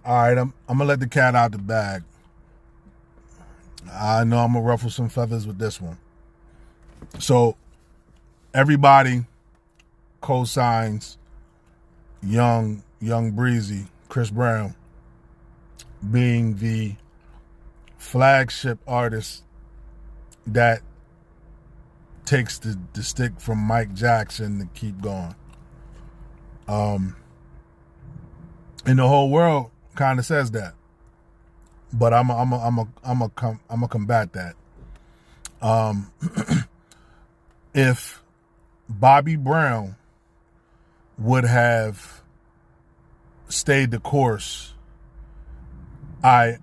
All right, I'm gonna let the cat out the bag. I know I'm gonna ruffle some feathers with this one. So everybody co-signs young breezy Chris Brown being the flagship artist that takes the stick from Mike Jackson to keep going. And the whole world kind of says that, but I'm a combat that. If Bobby Brown would have stayed the course, I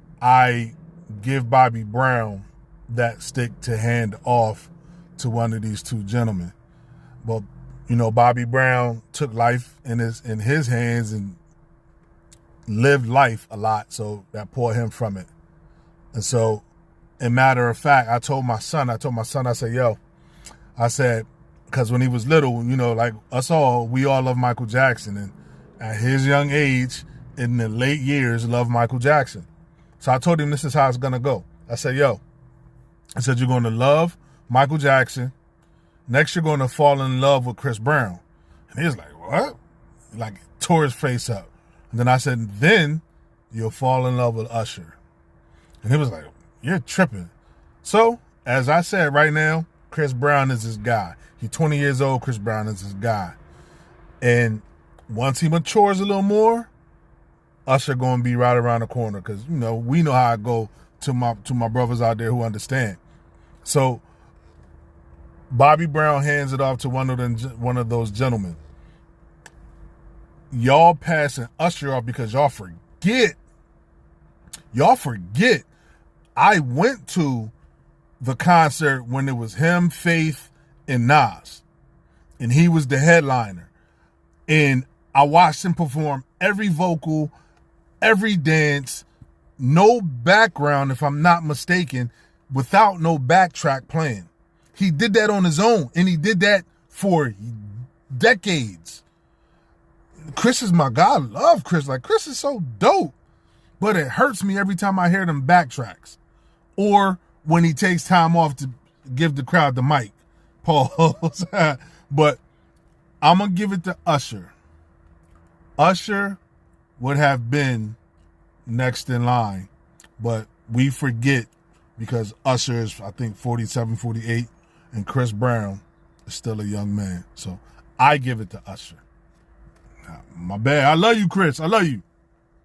give Bobby Brown that stick to hand off to one of these two gentlemen. But Bobby Brown took life in his hands and lived life a lot, so that poured him from it. And so, in matter of fact, I told my son, I said, yo, because when he was little, like us all, we all love Michael Jackson. And at his young age, in the late years, loved Michael Jackson. So I told him this is how it's going to go. I said, you're going to love Michael Jackson. Next, you're going to fall in love with Chris Brown. And he was like, what? Like, tore his face up. And then I said, then you'll fall in love with Usher. And he was like, you're tripping. So, as I said right now, Chris Brown is his guy. He's 20 years old. Chris Brown is his guy. And once he matures a little more, Usher going to be right around the corner because, we know how I go to my brothers out there who understand. So, Bobby Brown hands it off to one of those gentlemen. Y'all passing Usher off because y'all forget. I went to the concert when it was him, Faith, and Nas. And he was the headliner. And I watched him perform every vocal, every dance, no background, if I'm not mistaken, without no backtrack playing. He did that on his own, and he did that for decades. Chris is my guy. I love Chris. Like, Chris is so dope. But it hurts me every time I hear them backtracks. Or when he takes time off to give the crowd the mic. Pause. But I'm going to give it to Usher. Usher would have been next in line. But we forget because Usher is, I think, 47, 48. And Chris Brown is still a young man. So I give it to Usher. My bad. I love you, Chris. I love you.